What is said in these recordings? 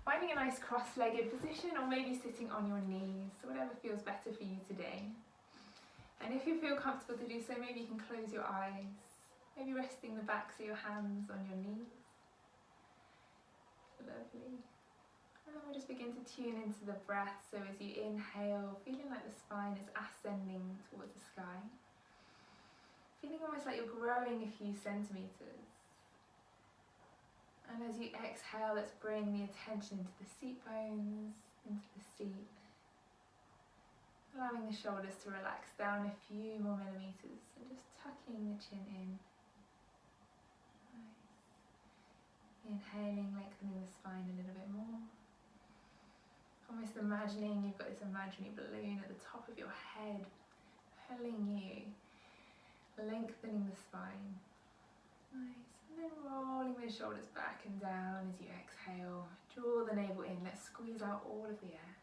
Finding a nice cross-legged position, or maybe sitting on your knees, whatever feels better for you today. And if you feel comfortable to do so, maybe you can close your eyes, maybe resting the backs of your hands on your knees. Lovely. And then we'll just begin to tune into the breath. So as you inhale, feeling like the spine is ascending towards the sky. Feeling almost like you're growing a few centimeters. And as you exhale, let's bring the attention into the seat bones, into the seat. Allowing the shoulders to relax down a few more millimeters and just tucking the chin in. Nice. Inhaling, lengthening the spine a little bit more. Almost imagining you've got this imaginary balloon at the top of your head, pulling you, lengthening the spine. Nice. And then rolling the shoulders back and down as you exhale. Draw the navel in. Let's squeeze out all of the air.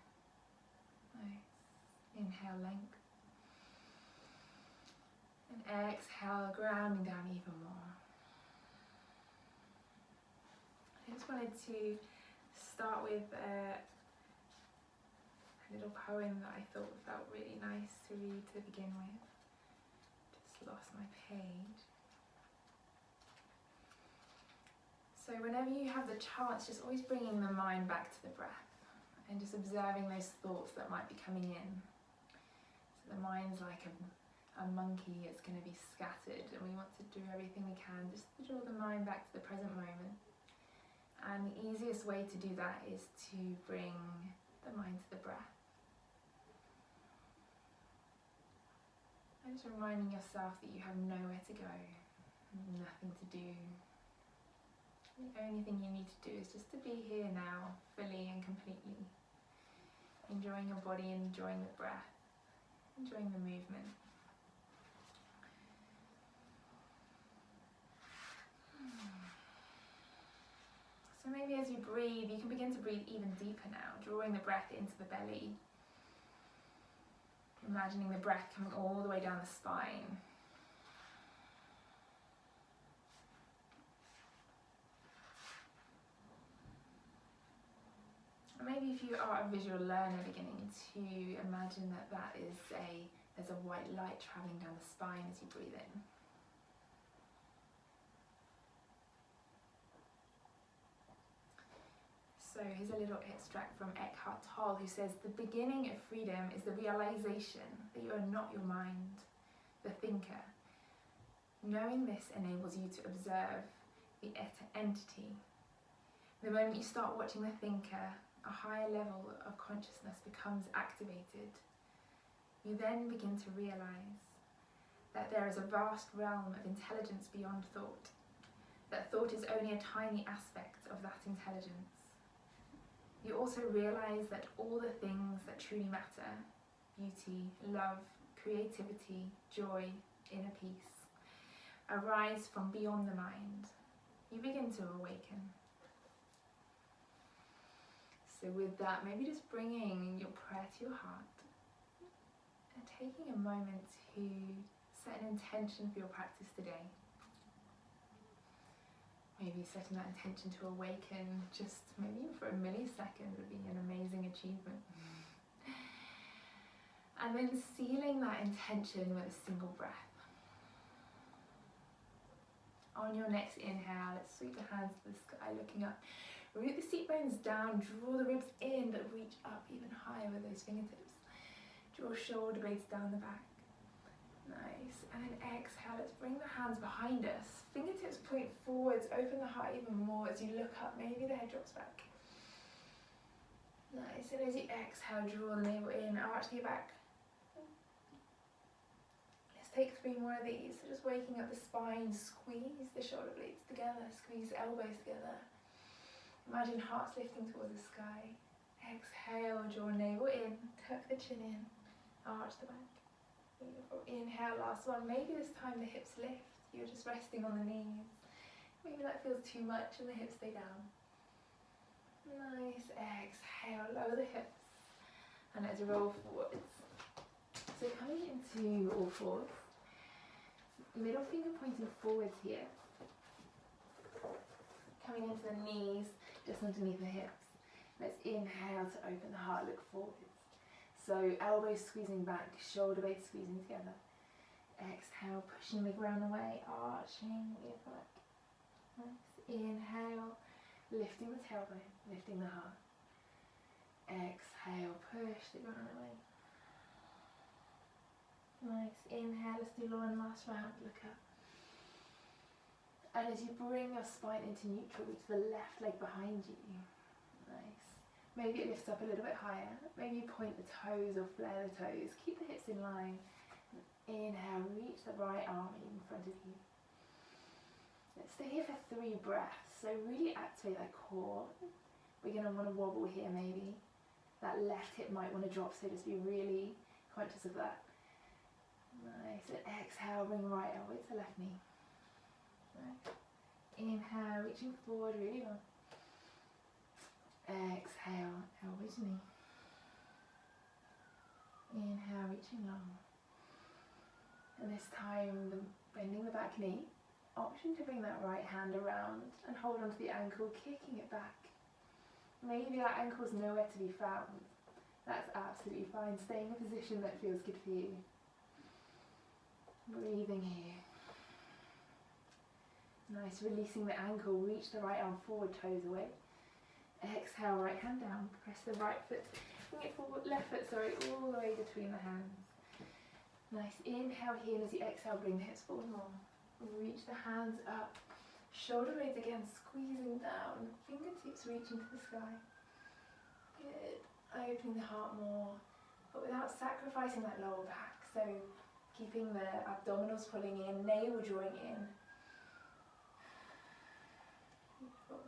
Nice. Inhale, length. And exhale, grounding down even more. I just wanted to start with a little poem that I thought felt really nice to read to begin with. Just lost my page. So whenever you have the chance, just always bringing the mind back to the breath and just observing those thoughts that might be coming in. So the mind's like a monkey, it's going to be scattered, and we want to do everything we can just to draw the mind back to the present moment. And the easiest way to do that is to bring the mind to the breath. And just reminding yourself that you have nowhere to go, nothing to do. The only thing you need to do is just to be here now, fully and completely. Enjoying your body, enjoying the breath, enjoying the movement. So maybe as you breathe, you can begin to breathe even deeper now, drawing the breath into the belly. Imagining the breath coming all the way down the spine. And maybe if you are a visual learner, beginning to imagine that there's a white light travelling down the spine as you breathe in. So here's a little extract from Eckhart Tolle, who says, "The beginning of freedom is the realization that you are not your mind, the thinker. Knowing this enables you to observe the entity. The moment you start watching the thinker, a higher level of consciousness becomes activated. You then begin to realize that there is a vast realm of intelligence beyond thought, that thought is only a tiny aspect of that intelligence. You also realize that all the things that truly matter, beauty, love, creativity, joy, inner peace, arise from beyond the mind. You begin to awaken." So with that, maybe just bringing your prayer to your heart and taking a moment to set an intention for your practice today. Maybe setting that intention to awaken just maybe for a millisecond would be an amazing achievement. And then sealing that intention with a single breath. On your next inhale, let's sweep the hands to the sky, looking up. Root the seat bones down, draw the ribs in, but reach up even higher with those fingertips. Draw shoulder blades down the back. Nice. And then exhale, let's bring the hands behind us. Fingertips point forwards, open the heart even more as you look up. Maybe the head drops back. Nice. And as you exhale, draw the navel in, arch the back. Let's take 3 more of these. So just waking up the spine, squeeze the shoulder blades together, squeeze the elbows together. Imagine hearts lifting towards the sky. Exhale, draw navel in, tuck the chin in, arch the back. Beautiful. Inhale, last one. Maybe this time the hips lift. You're just resting on the knees. Maybe that feels too much and the hips stay down. Nice. Exhale, lower the hips. And let's roll forwards. So coming into all fours. Middle finger pointing forwards here. Coming into the knees, just underneath the hips. Let's inhale to open the heart, look forwards. So elbows squeezing back, shoulder blades squeezing together. Exhale, pushing the ground away, arching your back. Nice. Inhale, lifting the tailbone, lifting the heart. Exhale, push the ground away. Nice. Inhale, let's do one last round, look up. And as you bring your spine into neutral, reach the left leg behind you. Nice. Maybe it lifts up a little bit higher. Maybe you point the toes or flare the toes. Keep the hips in line. Inhale, reach the right arm in front of you. Let's stay here for 3 breaths. So really activate that core. We're going to want to wobble here maybe. That left hip might want to drop, so just be really conscious of that. Nice. And exhale, bring right elbow to left knee. Right. Inhale, reaching forward really long. Exhale, elbow to knee. Inhale, reaching long. And this time, bending the back knee. Option to bring that right hand around and hold onto the ankle, kicking it back. Maybe that ankle's nowhere to be found. That's absolutely fine. Stay in a position that feels good for you. Breathing here. Nice, releasing the ankle, reach the right arm forward, toes away. Exhale, right hand down, press the right foot, bring it forward, left foot, all the way between the hands. Nice, inhale here, and as you exhale, bring the hips forward more. Reach the hands up, shoulder blades again, squeezing down, fingertips reaching to the sky. Good, opening the heart more, but without sacrificing that lower back. So keeping the abdominals pulling in, navel drawing in. Beautiful.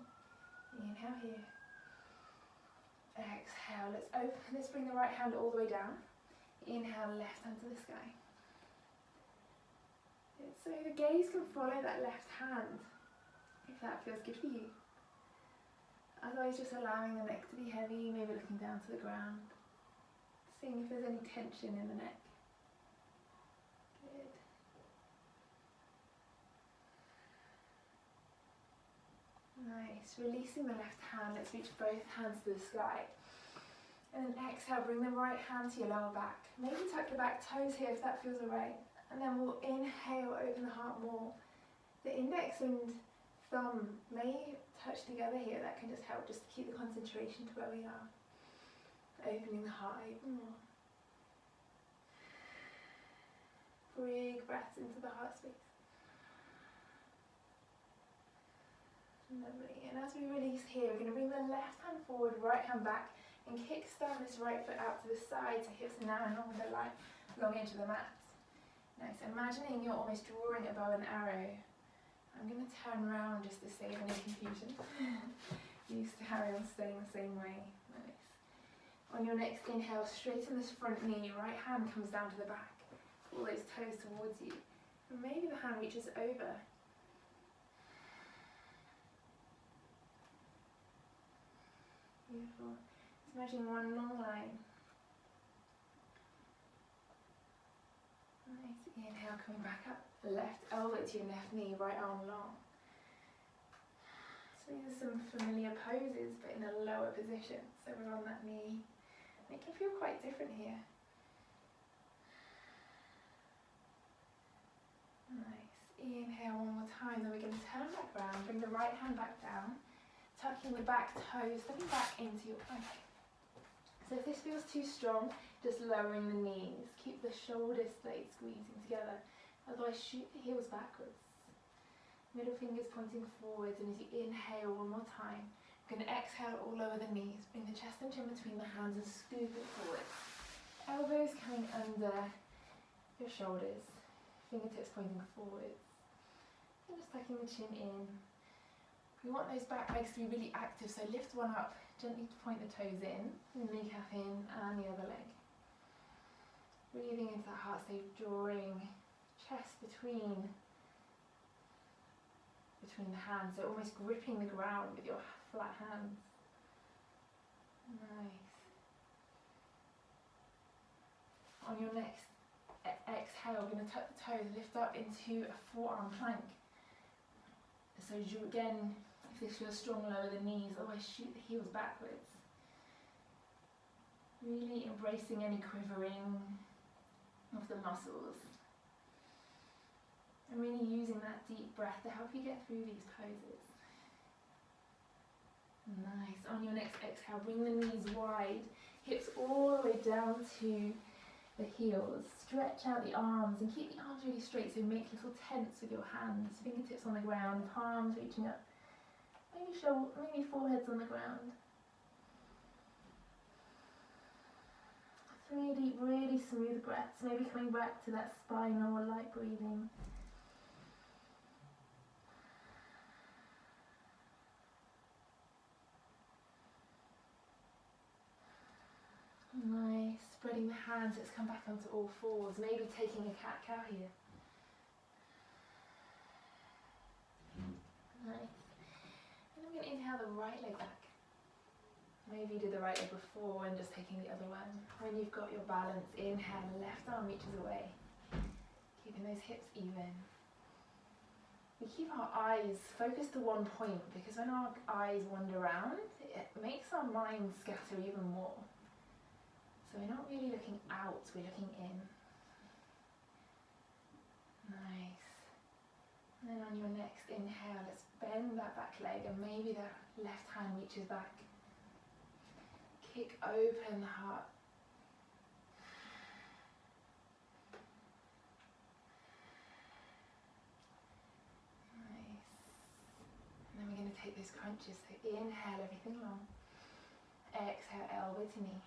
Inhale here. Exhale, let's open, let's bring the right hand all the way down. Inhale, left hand to the sky. So the gaze can follow that left hand, if that feels good for you. Otherwise, just allowing the neck to be heavy, maybe looking down to the ground. Seeing if there's any tension in the neck. Good. Nice. Releasing the left hand, let's reach both hands to the sky. And then exhale, bring the right hand to your lower back. Maybe tuck the back toes here if that feels alright. And then we'll inhale, open the heart more. The index and thumb may touch together here. That can just help, just to keep the concentration to where we are. Opening the heart even more. Big breaths into the heart space. Lovely. And as we release here, we're going to bring the left hand forward, right hand back, and kickstart this right foot out to the side, so hips now and along the line, long into the mat. Nice. Imagining you're almost drawing a bow and arrow. I'm going to turn around just to save any confusion. You used to carry on staying the same way. Nice. On your next inhale, straighten this front knee, right hand comes down to the back. Pull those toes towards you. And maybe the hand reaches over. Beautiful. Just imagine one long line. Nice. Inhale, coming back up. Left elbow to your left knee, right arm long. So these are some familiar poses, but in a lower position. So we're on that knee. It can feel quite different here. Nice. Inhale one more time. Then we're going to turn back round, bring the right hand back down, tucking the back toes, stepping back into your plank. So if this feels too strong, just lowering the knees. Keep the shoulder blades squeezing together. Otherwise, shoot the heels backwards. Middle fingers pointing forwards, and as you inhale one more time, you're going to exhale all over the knees. Bring the chest and chin between the hands and scoop it forward. Elbows coming under your shoulders. Fingertips pointing forwards. And just tucking the chin in. We want those back legs to be really active, so lift one up, gently point the toes in, and kneecap in, and the other leg. Breathing into that heart space, drawing chest between the hands, so almost gripping the ground with your flat hands. Nice. On your next exhale, we're going to tuck the toes, lift up into a forearm plank. So again, if this feels strong, lower the knees, otherwise shoot the heels backwards. Really embracing any quivering of the muscles. And really using that deep breath to help you get through these poses. Nice. On your next exhale, bring the knees wide, hips all the way down to the heels. Stretch out the arms and keep the arms really straight, so make little tents with your hands, fingertips on the ground, palms reaching up. Maybe foreheads on the ground. 3 deep, really smooth breaths, maybe coming back to that spinal or light breathing. Nice, spreading the hands, let's come back onto all fours, maybe taking a cat-cow here. Nice. And I'm going to inhale the right leg back. Maybe you did the right leg before and just taking the other one. When you've got your balance, inhale, the left arm reaches away. Keeping those hips even. We keep our eyes focused to one point because when our eyes wander around, it makes our mind scatter even more. So we're not really looking out, we're looking in. Nice. And then on your next inhale, let's bend that back leg and maybe that left hand reaches back. Kick open the heart. Nice. And then we're going to take those crunches. So inhale everything long. Exhale, elbow to knee.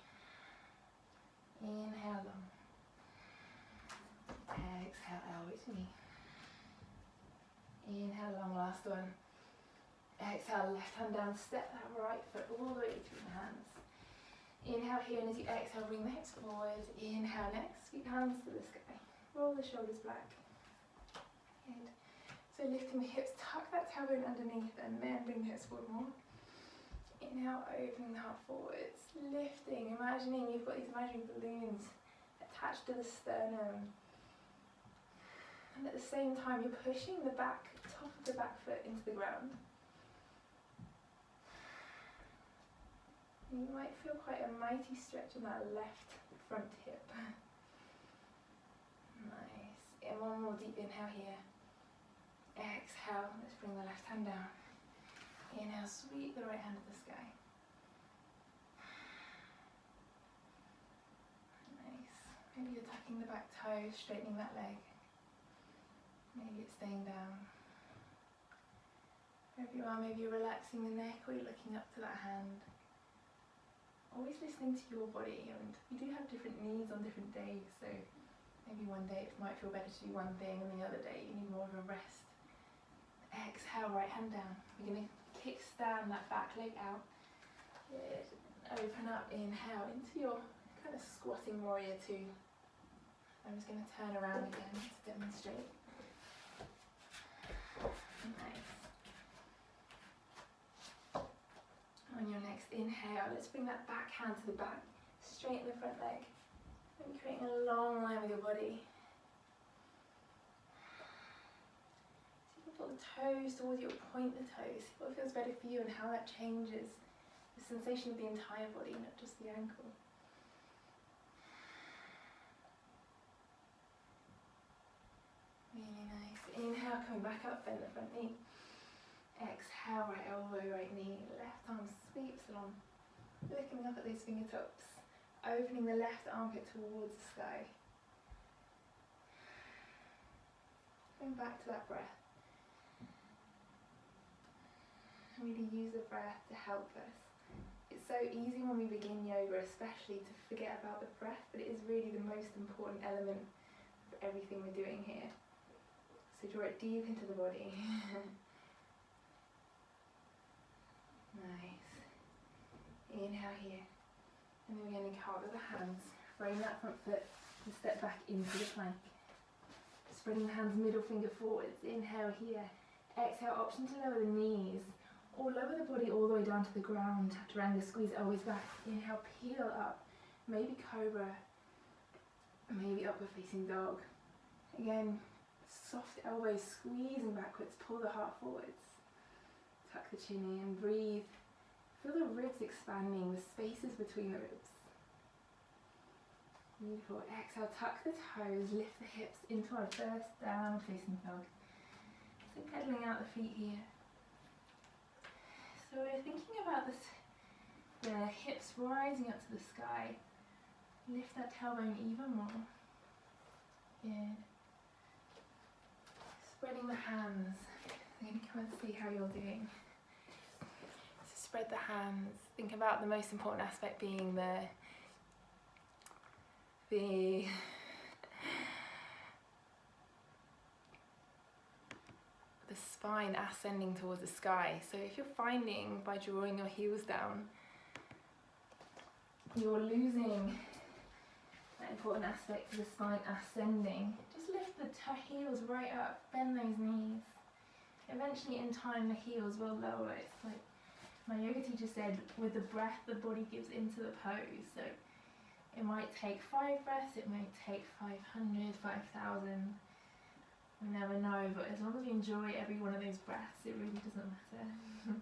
Inhale long. Exhale, elbow to knee. Inhale long, last one. Exhale, left hand down, step that right foot all the way between the hands. Inhale here, and as you exhale, bring the hips forward. Inhale next, sweep hands to the sky. Roll the shoulders back. Good. So lifting the hips, tuck that tailbone underneath, and then bring the hips forward more. Inhale, opening the heart forwards, lifting, imagining you've got these imaginary balloons attached to the sternum. And at the same time, you're pushing the top of the back foot into the ground. You might feel quite a mighty stretch in that left front hip. Nice. And one more deep inhale here. Exhale, let's bring the left hand down. Inhale, sweep the right hand to the sky. Nice. Maybe you're tucking the back toe, straightening that leg. Maybe it's staying down. Wherever you are, maybe you're relaxing the neck or you're looking up to that hand. Always listening to your body, and we do have different needs on different days, so maybe one day it might feel better to do one thing and the other day you need more of a rest. Exhale, right hand down. We're going to kickstand that back leg out. Good. Open up, inhale into your kind of squatting warrior two. I'm just going to turn around again to demonstrate. Nice. On your next inhale, let's bring that back hand to the back, straighten the front leg, and creating a long line with your body. Pull the toes towards you, point the toes, see what feels better for you and how that changes the sensation of the entire body, not just the ankle. Really nice. Inhale, coming back up, bend the front knee. Exhale, right elbow, right knee, left arm sweeps along, looking up at those fingertips, opening the left armpit towards the sky. Going back to that breath. Really use the breath to help us. It's so easy when we begin yoga especially to forget about the breath, but it is really the most important element for everything we're doing here. So draw it deep into the body. Nice. Inhale here. And then we're going to cover the hands, frame that front foot and step back into the plank. Spreading the hands, middle finger forwards. Inhale here. Exhale, option to lower the knees. Or lower the body all the way down to the ground. Chaturanga, squeeze elbows back. Inhale, peel up. Maybe cobra. Maybe upward facing dog. Again, soft elbows squeezing backwards. Pull the heart forwards. Tuck the chin in. Breathe. Feel the ribs expanding, the spaces between the ribs. Beautiful. Exhale, tuck the toes, lift the hips into our first downward facing dog. So pedaling out the feet here. So we're thinking about this, the hips rising up to the sky. Lift that tailbone even more. Good. Spreading the hands. I'm going to come and see how you're doing. So spread the hands. Think about the most important aspect being the spine ascending towards the sky. So if you're finding by drawing your heels down, you're losing that important aspect of the spine ascending, just lift the heels right up, bend those knees. Eventually in time the heels will lower. It's like my yoga teacher said, with the breath the body gives into the pose. So it might take 5 breaths, it might take 500, 5,000. We never know, but as long as we enjoy every one of those breaths, it really doesn't matter.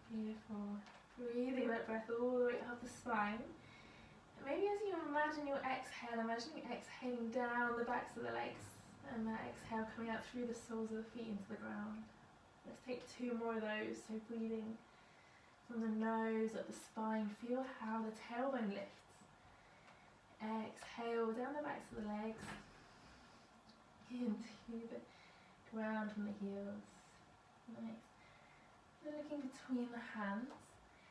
Beautiful. Breathing that breath all the way up the spine. And maybe as you imagine your exhale, imagine you exhaling down the backs of the legs, and that exhale coming out through the soles of the feet into the ground. Let's take 2 more of those. So breathing from the nose up the spine, feel how the tailbone lifts. Exhale down the backs of the legs into the ground from the heels. Nice. Then looking between the hands,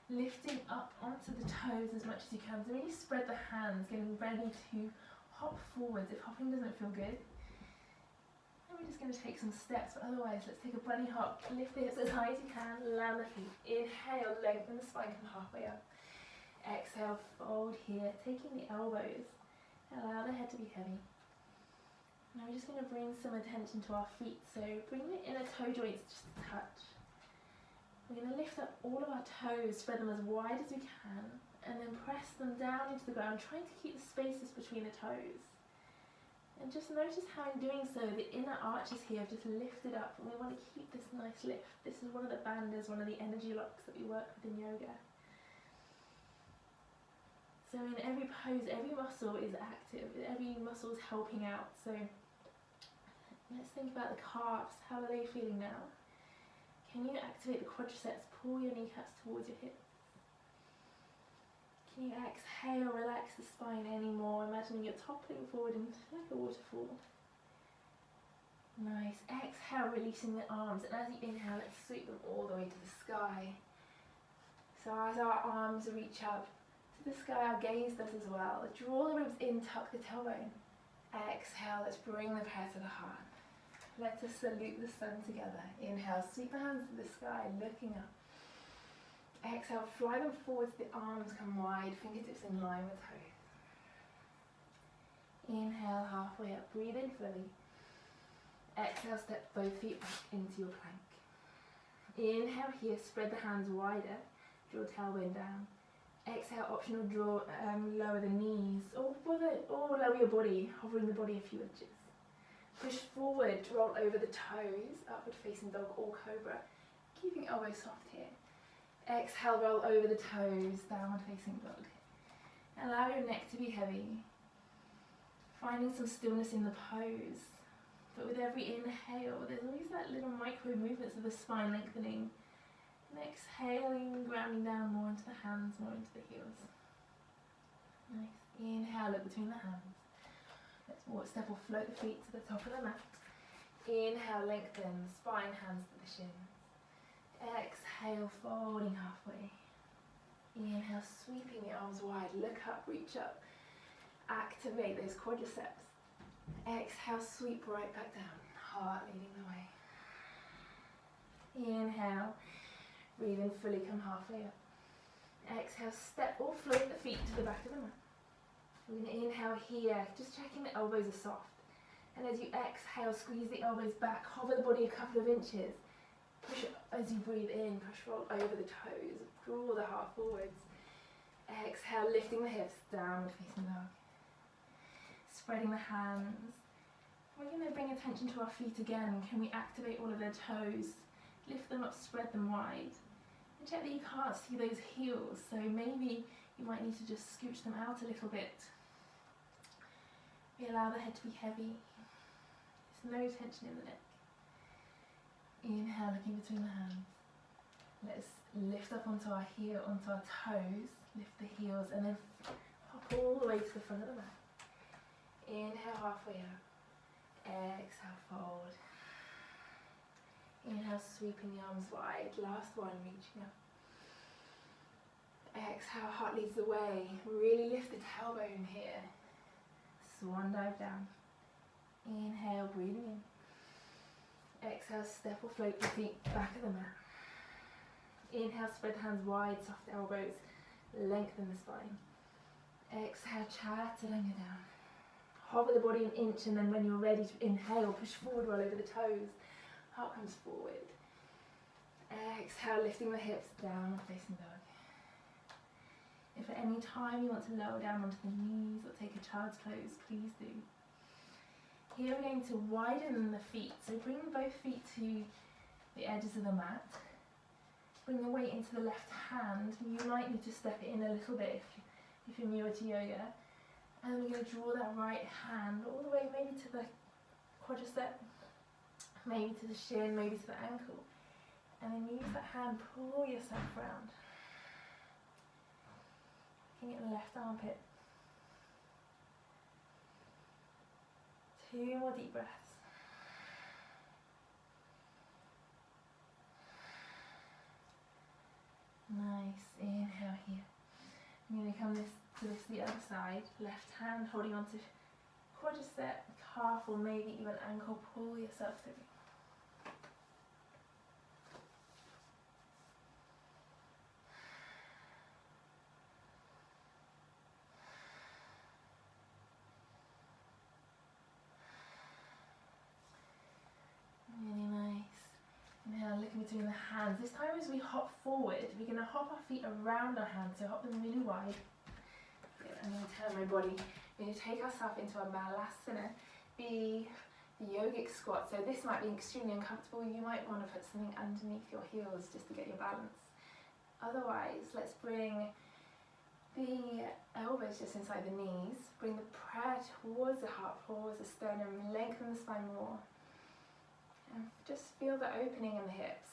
lifting up onto the toes as much as you can. So really spread the hands, getting ready to hop forwards if hopping doesn't feel good. And we're just going to take some steps, but otherwise let's take a bunny hop. Lift the hips as high as you can, land the feet. Inhale, lengthen the spine, come halfway up. Exhale, fold here, taking the elbows. Allow the head to be heavy. Now we're just going to bring some attention to our feet. So bring the inner toe joints just a touch. We're going to lift up all of our toes, spread them as wide as we can, and then press them down into the ground, trying to keep the spaces between the toes. And just notice how in doing so, the inner arches here have just lifted up, and we want to keep this nice lift. This is one of the bandhas, one of the energy locks that we work with in yoga. So in every pose, every muscle is active, every muscle is helping out. So let's think about the calves. How are they feeling now? Can you activate the quadriceps? Pull your kneecaps towards your hips. Can you exhale, relax the spine any more, imagining you're toppling forward into like a waterfall. Nice. Exhale, releasing the arms, and as you inhale, let's sweep them all the way to the sky. So as our arms reach up to the sky, our gaze does as well. Draw the ribs in, tuck the tailbone. Exhale, let's bring the prayer to the heart. Let us salute the sun together. Inhale, sweep the hands to the sky, looking up. Exhale, fly them forwards, the arms come wide, fingertips in line with toes. Inhale, halfway up, breathe in fully. Exhale, step both feet back into your plank. Inhale here, spread the hands wider, draw tailbone down. Exhale, optional, draw, lower the knees, or lower your body, hovering the body a few inches. Push forward, roll over the toes, upward facing dog or cobra, keeping elbows soft here. Exhale, roll over the toes, downward facing dog. Allow your neck to be heavy, finding some stillness in the pose. But with every inhale, there's always that little micro movements of the spine lengthening. And exhaling, grounding down more into the hands, more into the heels. Nice. Inhale, look between the hands. Let's walk, step or float the feet to the top of the mat. Inhale, lengthen, spine, hands to the shins. Exhale, folding halfway. Inhale, sweeping the arms wide, look up, reach up. Activate those quadriceps. Exhale, sweep right back down, heart leading the way. Inhale, breathe in fully, come halfway up. Exhale, step or float the feet to the back of the mat. We're going to inhale here, just checking the elbows are soft. And as you exhale, squeeze the elbows back, hover the body a couple of inches. Push as you breathe in, push roll over the toes, draw the heart forwards. Exhale, lifting the hips, downward facing dog. Spreading the hands. We're going to bring attention to our feet again. Can we activate all of their toes? Lift them up, spread them wide. And check that you can't see those heels, so maybe You might need to just scooch them out a little bit. We allow the head to be heavy. There's no tension in the neck. Inhale, looking between the hands. Let's lift up onto our toes, lift the heels, and then hop all the way to the front of the mat. Inhale, halfway up. Exhale, fold. Inhale, sweeping the arms wide. Last one, reaching up. Exhale, heart leads the way. Really lift the tailbone here. Swan dive down. Inhale, breathing in. Exhale, step or float the feet back of the mat. Inhale, spread the hands wide, soft elbows, lengthen the spine. Exhale, chaturanga down. Hover the body an inch, and then when you're ready to inhale, push forward roll over the toes. Heart comes forward. Exhale, lifting the hips down, facing dog. If at any time you want to lower down onto the knees or take a child's pose, please do. Here we're going to widen the feet, so bring both feet to the edges of the mat. Bring the weight into the left hand. You might need to step it in a little bit if you're newer to yoga. And we're going to draw that right hand all the way maybe to the quadricep, maybe to the shin, maybe to the ankle. And then use that hand, pull yourself round. Looking at the left armpit. 2 more deep breaths. Nice, inhale here. I'm going to come to the other side. Left hand holding on to quadricep, calf, or maybe even ankle. Pull yourself through. Really nice. Now looking between the hands. This time as we hop forward, we're going to hop our feet around our hands, so hop them really wide. I'm going to turn my body. We're going to take ourselves into a malasana, the yogic squat. So this might be extremely uncomfortable. You might want to put something underneath your heels just to get your balance. Otherwise, let's bring the elbows just inside the knees. Bring the prayer towards the heart, towards the sternum, lengthen the spine more. And just feel the opening in the hips.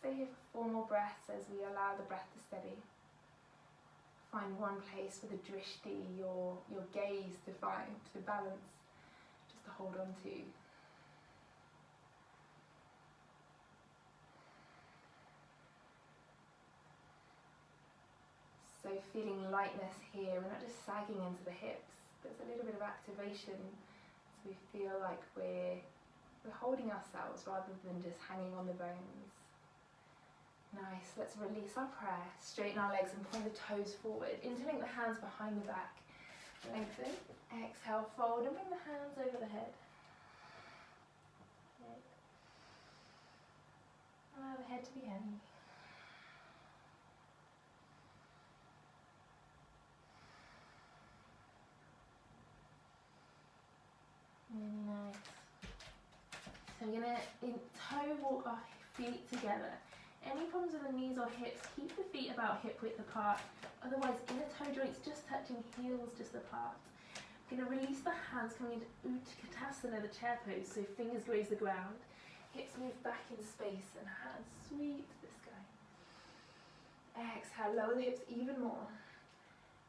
Stay here for 4 more breaths as we allow the breath to steady. Find one place for the drishti, your gaze to balance, just to hold on to. So feeling lightness here, we're not just sagging into the hips, there's a little bit of activation. We feel like we're holding ourselves rather than just hanging on the bones. Nice, let's release our prayer, straighten our legs and point the toes forward, interlink the hands behind the back. Lengthen, exhale, fold and bring the hands over the head. Okay. Allow the head to be heavy. Really nice. So we're going to toe walk our feet together. Any problems with the knees or hips, keep the feet about hip width apart. Otherwise, inner toe joints just touching, heels just apart. We're going to release the hands coming into Utkatasana, the chair pose. So fingers graze the ground, hips move back in space, and hands sweep to the sky. Exhale, lower the hips even more.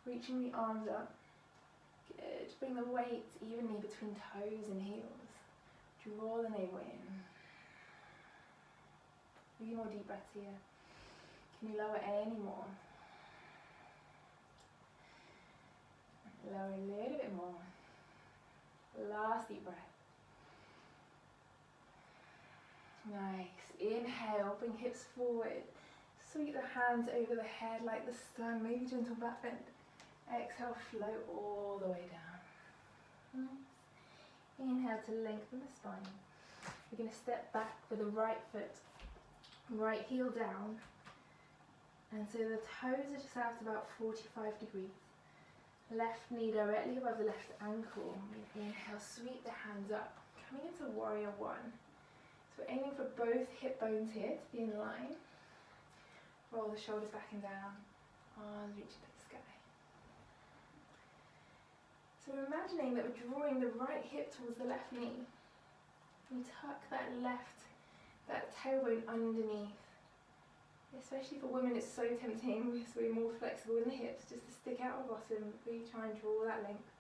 Reaching the arms up. Good. Bring the weight evenly between toes and heels. Draw the navel in. 3 more deep breaths here. Can you lower any more? Lower a little bit more. Last deep breath. Nice. Inhale, bring hips forward. Sweep the hands over the head like the sun, maybe gentle back bend. Exhale, float all the way down. Nice. Inhale to lengthen the spine. We're going to step back with the right foot, right heel down. And so the toes are just out about 45 degrees. Left knee directly above the left ankle. Inhale, sweep the hands up. Coming into warrior 1. So we're aiming for both hip bones here to be in line. Roll the shoulders back and down, arms reaching to the sky. So we're imagining that we're drawing the right hip towards the left knee. We tuck that tailbone underneath. Especially for women, it's so tempting because we're more flexible in the hips, just to stick out our bottom, really try and draw that length.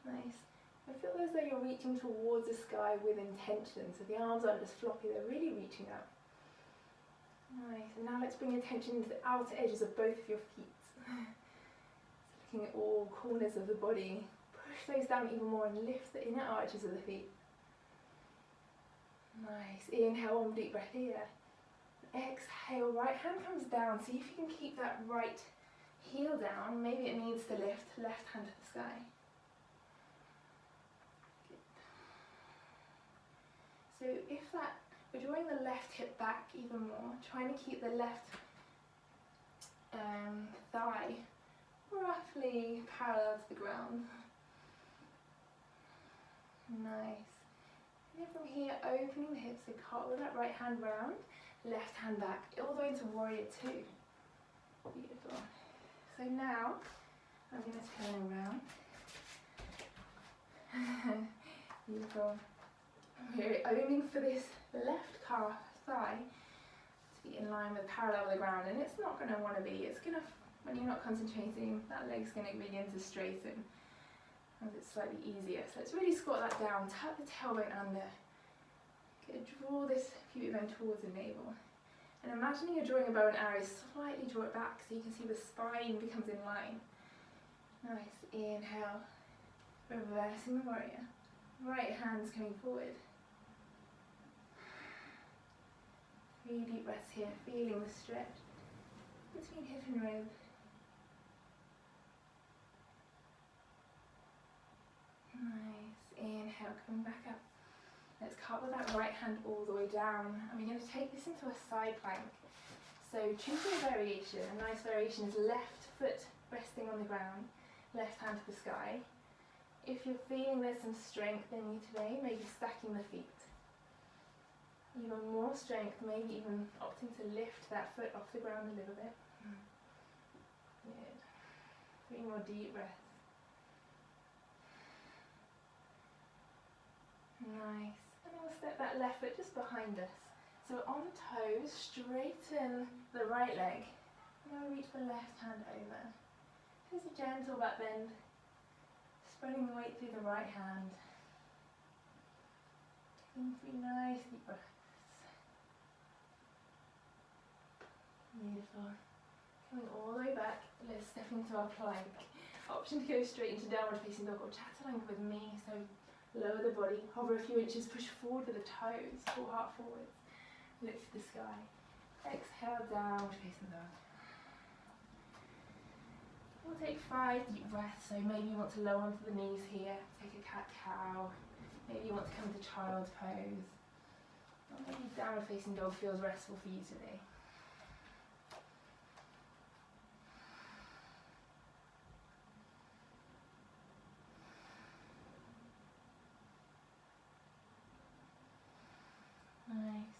Nice. I feel as though you're reaching towards the sky with intention, so the arms aren't just floppy, they're really reaching up. Nice, and now let's bring attention to the outer edges of both of your feet. So looking at all corners of the body, push those down even more and lift the inner arches of the feet. Nice, inhale, one deep breath here. Exhale, right hand comes down, see if you can keep that right heel down, maybe it needs to lift, left hand to the sky. So we're drawing the left hip back even more, trying to keep the left thigh roughly parallel to the ground. Nice. And then from here, opening the hips, so cartwheel that right hand round, left hand back, all the way into warrior two. Beautiful. So now, I'm going to turn around. Beautiful. We're aiming for this left calf thigh to be in line with parallel with the ground, and it's not going to want to be. It's going to, when you're not concentrating, that leg's going to begin to straighten as it's slightly easier. So let's really squat that down, tuck the tailbone under. Okay, draw this pubic bone towards the navel. And imagining you're drawing a bow and arrow, slightly draw it back so you can see the spine becomes in line. Nice, inhale, reversing the warrior. Right hand's coming forward. 3 deep breaths here, feeling the stretch between hip and rib. Nice, inhale, coming back up. Let's cartwheel that right hand all the way down, and we're going to take this into a side plank. So choosing a variation, a nice variation is left foot resting on the ground, left hand to the sky. If you're feeling there's some strength in you today, maybe stacking the feet. Even more strength, maybe even opting to lift that foot off the ground a little bit. Good. 3 more deep breaths. Nice. And then we'll step that left foot just behind us. So on the toes, straighten the right leg. And then we'll reach the left hand over. Just a gentle back bend. Spreading the weight through the right hand. Taking 3 nice deep breaths. Beautiful. Coming all the way back, let's step into our plank. Option to go straight into downward facing dog or chaturanga with me. So lower the body, hover a few inches, push forward with the toes, full heart forwards. Look to the sky. Exhale, downward facing dog. We'll take 5 deep breaths, so maybe you want to lower onto the knees here, take a cat-cow, maybe you want to come to child's pose, or maybe downward facing dog feels restful for you today. Nice.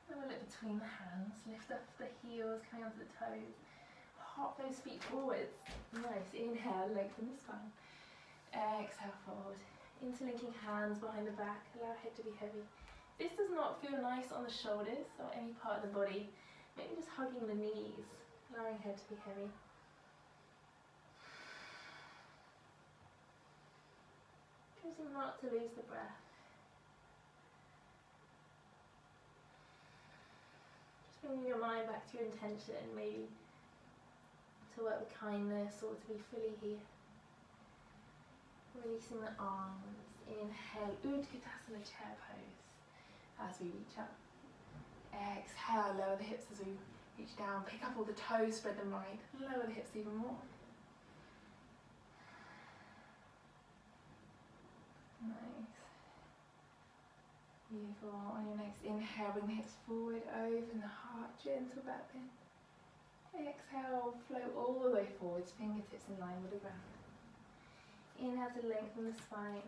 Then we'll look between the hands, lift up the heels, coming onto the toes. Hop those feet forwards. Nice. Inhale, lengthen the spine. Exhale, forward. Interlinking hands behind the back. Allow head to be heavy. This does not feel nice on the shoulders or any part of the body. Maybe just hugging the knees, allowing head to be heavy. Choosing not to lose the breath. Just bringing your mind back to your intention, maybe to work with kindness or to be fully here. Releasing the arms. Inhale, Utkatasana chair pose as we reach up. Exhale, lower the hips as we reach down. Pick up all the toes, spread them wide. Lower the hips even more. Nice. Beautiful. On your next inhale, bring the hips forward, open the heart, gentle back bend. Exhale, float all the way forwards, fingertips in line with the ground. Inhale to lengthen the spine.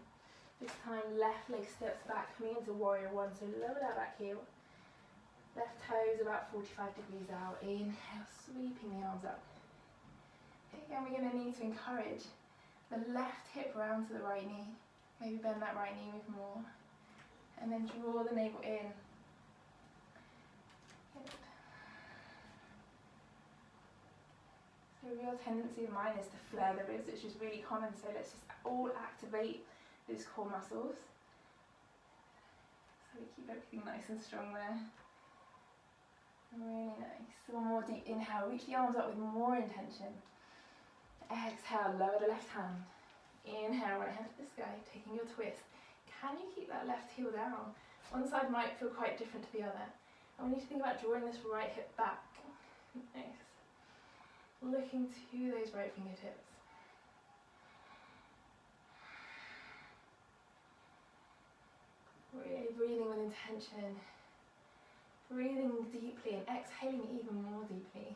This time left leg steps back, coming into warrior one, so lower that back heel. Left toe toes about 45 degrees out. Inhale, sweeping the arms up. Again, we're going to need to encourage the left hip round to the right knee. Maybe bend that right knee even more. And then draw the navel in. Good. So a real tendency of mine is to flare the ribs, which is really common. So let's just all activate those core muscles. So we keep everything nice and strong there. Really nice. One more deep inhale. Reach the arms up with more intention. Exhale, lower the left hand. Inhale, right hand to the sky, taking your twist. Can you keep that left heel down? One side might feel quite different to the other. And we need to think about drawing this right hip back. Nice. Looking to those right fingertips. Really breathing with intention. Breathing deeply and exhaling even more deeply.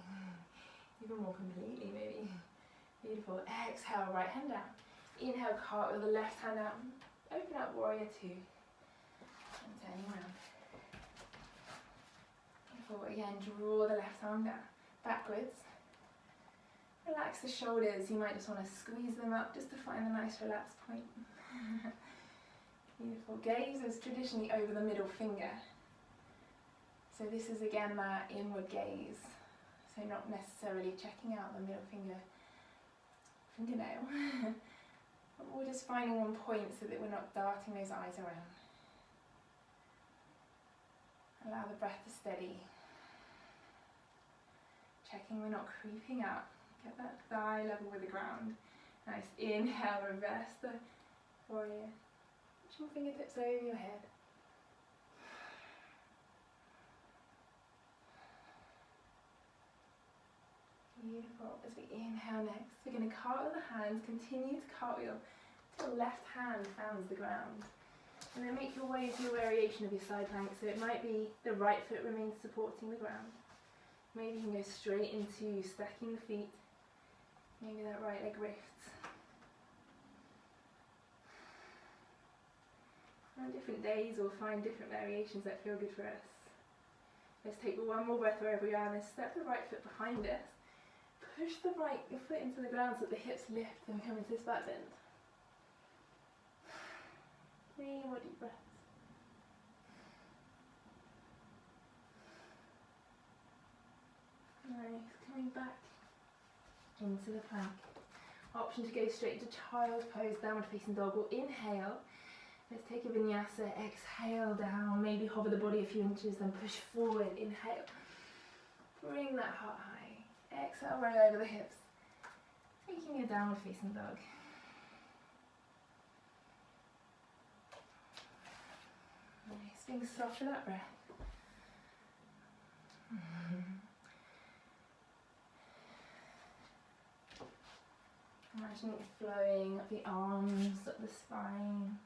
Even more completely, maybe. Beautiful. Exhale, right hand down. Inhale, cartwheel the left hand out. Open up, warrior two. And turning around. Beautiful. Again, draw the left arm down. Backwards. Relax the shoulders. You might just want to squeeze them up just to find a nice relaxed point. Beautiful. Gaze is traditionally over the middle finger. So this is again that inward gaze. So not necessarily checking out the middle fingernail. But we're just finding one point so that we're not darting those eyes around. Allow the breath to steady. Checking we're not creeping up. Get that thigh level with the ground. Nice. Inhale, reverse the warrior. Reaching fingertips over your head. Beautiful. As we inhale next, we're going to cartwheel the hands, continue to cartwheel till the left hand fans the ground. And then make your way into your variation of your side plank. So it might be the right foot remains supporting the ground. Maybe you can go straight into stacking the feet. Maybe that right leg lifts. On different days we'll find different variations that feel good for us. Let's take one more breath wherever we are and then step the right foot behind us. Push the right foot into the ground so that the hips lift and we come into this back bend. 3 more deep breaths. Nice, coming back into the plank. Option to go straight into child's pose, downward facing dog, or inhale. Let's take a vinyasa, exhale down, maybe hover the body a few inches, then push forward, inhale. Bring that heart high. Exhale, roll over the hips. Taking a downward facing dog. Nice, being soft with that breath. Imagining it flowing up the arms, up the spine.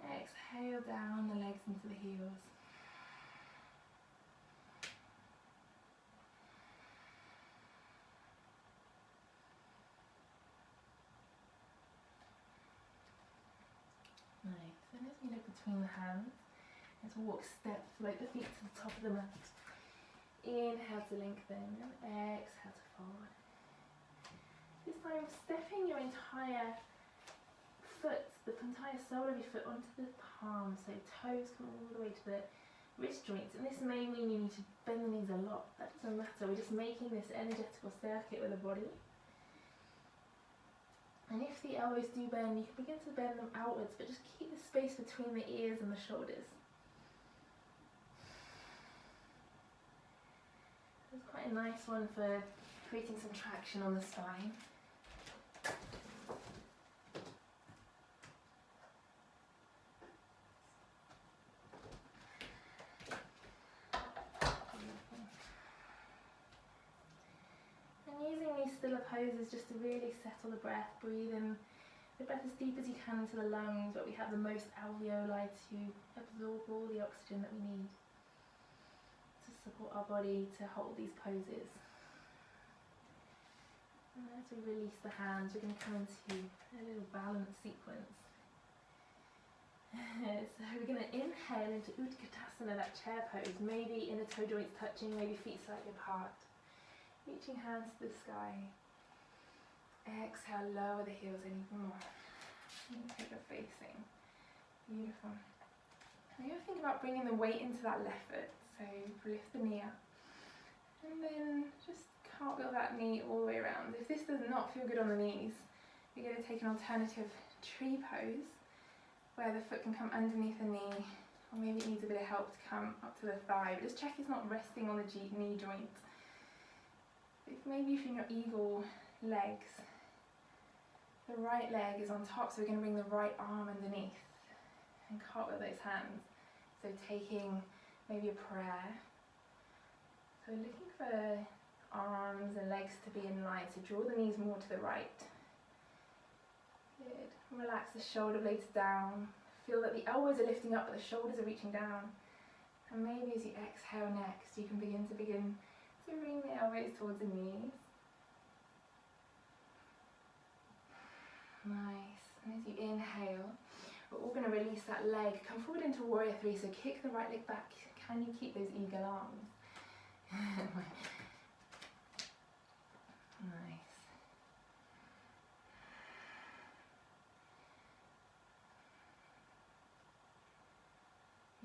Exhale down the legs into the heels. Nice. And as we look between the hands, let's walk step, float the feet to the top of the mat. Inhale to lengthen and exhale to forward. This time stepping your entire foot, the entire sole of your foot onto the palm, so toes come all the way to the wrist joints. And this may mean you need to bend the knees a lot. That doesn't matter. We're just making this energetical circuit with the body. And if the elbows do bend, you can begin to bend them outwards, but just keep the space between the ears and the shoulders. It's quite a nice one for creating some traction on the spine. Stiller poses just to really settle the breath, breathe in the breath as deep as you can into the lungs, but we have the most alveoli to absorb all the oxygen that we need to support our body to hold these poses. And as we release the hands, we're going to come into a little balance sequence. So we're going to inhale into Utkatasana, that chair pose, maybe inner toe joints touching, maybe feet slightly apart. Reaching hands to the sky. Exhale, lower the heels even more. Take the facing. Beautiful. Now you think about bringing the weight into that left foot. So lift the knee up. And then just cartwheel that knee all the way around. If this does not feel good on the knees, you're going to take an alternative tree pose where the foot can come underneath the knee, or maybe it needs a bit of help to come up to the thigh. But just check it's not resting on the knee joint. Maybe if you're in your eagle legs, the right leg is on top, so we're going to bring the right arm underneath and cartwheel those hands. So taking maybe a prayer. So we're looking for arms and legs to be in line, so draw the knees more to the right. Good. Relax the shoulder blades down. Feel that the elbows are lifting up but the shoulders are reaching down. And maybe as you exhale next, you can begin to bring the elbows towards the knees. Nice. And as you inhale, we're all going to release that leg. Come forward into warrior three, so kick the right leg back. Can you keep those eagle arms? Nice.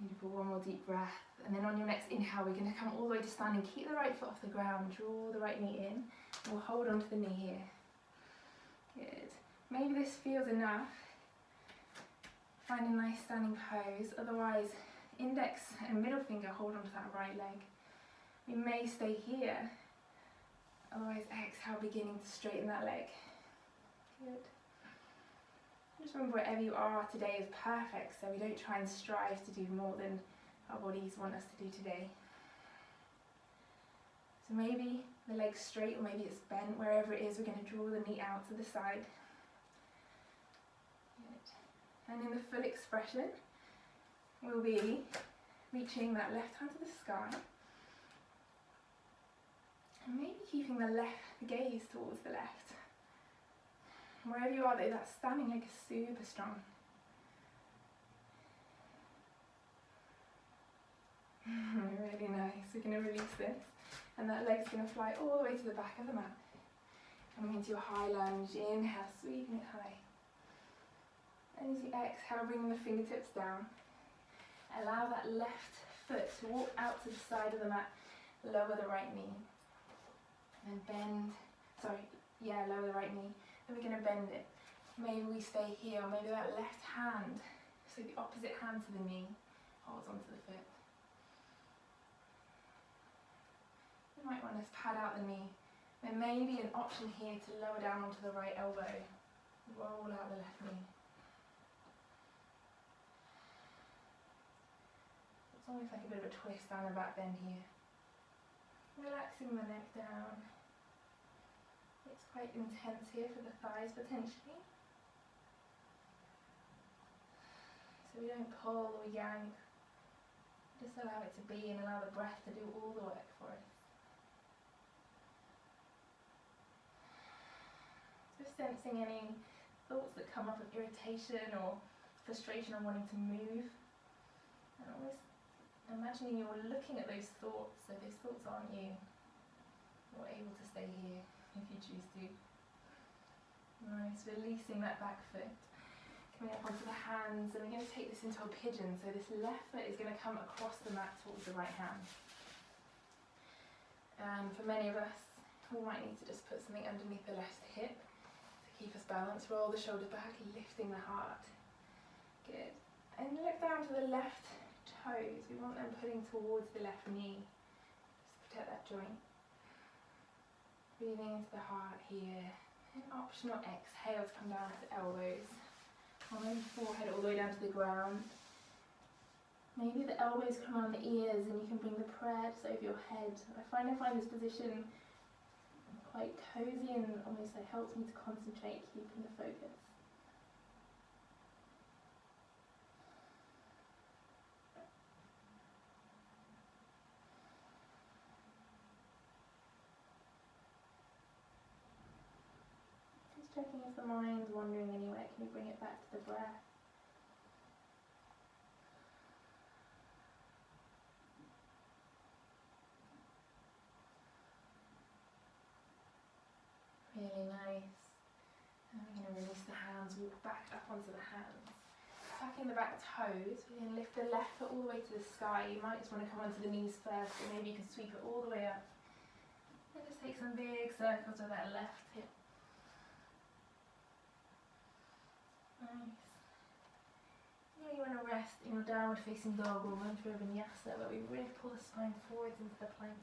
Beautiful, one more deep breath. And then on your next inhale, we're going to come all the way to standing. Keep the right foot off the ground, draw the right knee in. And we'll hold on to the knee here. Good. Maybe this feels enough. Find a nice standing pose. Otherwise, index and middle finger hold onto that right leg. We may stay here. Otherwise, exhale, beginning to straighten that leg. Good. Just remember, wherever you are today is perfect, so we don't try and strive to do more than our bodies want us to do today. So maybe the leg's straight, or maybe it's bent. Wherever it is, we're going to draw the knee out to the side. Good. And in the full expression, we'll be reaching that left hand to the sky. And maybe keeping the gaze towards the left. Wherever you are, though, that standing leg is super strong. Really nice. We're going to release this, and that leg's going to fly all the way to the back of the mat. Coming into your high lunge. Inhale, sweeping it high. And as you exhale, bringing the fingertips down. Allow that left foot to walk out to the side of the mat. Lower the right knee. And then lower the right knee. Then we're going to bend it. Maybe we stay here, or maybe that left hand, so the opposite hand to the knee, holds onto the foot. You might want to pad out the knee. There may be an option here to lower down onto the right elbow. Roll out the left knee. It's almost like a bit of a twist down the back bend here. Relaxing the neck down. It's quite intense here for the thighs potentially. So we don't pull or yank. Just allow it to be and allow the breath to do all the work for us. Just sensing any thoughts that come up of irritation or frustration or wanting to move. And almost imagining you're looking at those thoughts, so those thoughts aren't you. You're able to stay here if you choose to. Nice, releasing that back foot. Coming up onto the hands, and we're going to take this into a pigeon. So this left foot is going to come across the mat towards the right hand. And for many of us, we might need to just put something underneath the left hip to keep us balanced. Roll the shoulders back, lifting the heart. Good. And look down to the left toes. We want them putting towards the left knee. Just protect that joint. Breathing into the heart here. An optional exhale to come down to the elbows. Or maybe forehead all the way down to the ground. Maybe the elbows come around the ears and you can bring the prayer just over your head. I find this position quite cozy and almost like helps me to concentrate, keeping the focus. Checking if the mind's wandering anywhere, can you bring it back to the breath? arms, walk back up onto the hands. Tucking the back toes, we can lift the left foot all the way to the sky. You might just want to come onto the knees first, or maybe you can sweep it all the way up. And just take some big circles with that left hip. Nice. Now you want to rest in your downward facing dog or mantra vinyasa, where we really pull the spine forwards into the plank.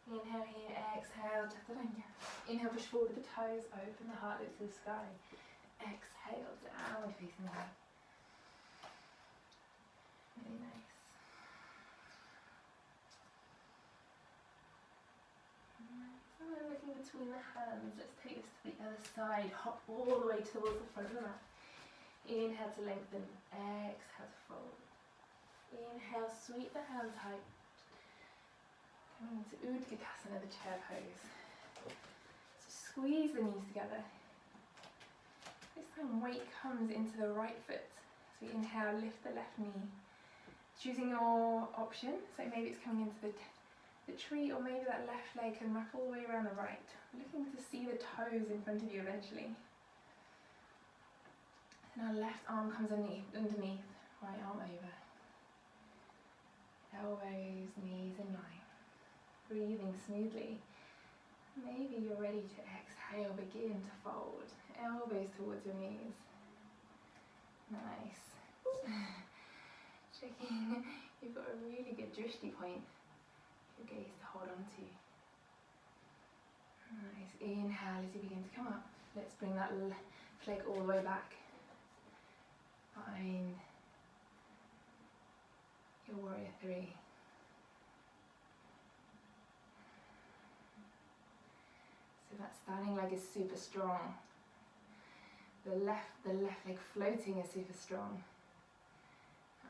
Inhale here, exhale, chaturanga. Inhale, push forward with the toes, open the heart, look to the sky. Exhale, downward facing dog. Really nice. Nice. And then looking between the hands, let's take this to the other side. Hop all the way towards the front of the mat. Inhale to lengthen, exhale to fold. Inhale, sweep the hands high. Coming into Utkatasana, the chair pose. So squeeze the knees together. This time weight comes into the right foot. So we inhale, lift the left knee. Choosing your option, so maybe it's coming into the tree, or maybe that left leg can wrap all the way around the right. Looking to see the toes in front of you eventually. And our left arm comes underneath, right arm over. Elbows, knees in line. Breathing smoothly. Maybe you're ready to exhale, begin to fold. Elbows towards your knees. Nice. Checking, you've got a really good drishti point. Your gaze to hold on to. Nice. Inhale as you begin to come up. Let's bring that left leg all the way back. Find your warrior three. So that standing leg is super strong. The left leg floating is super strong.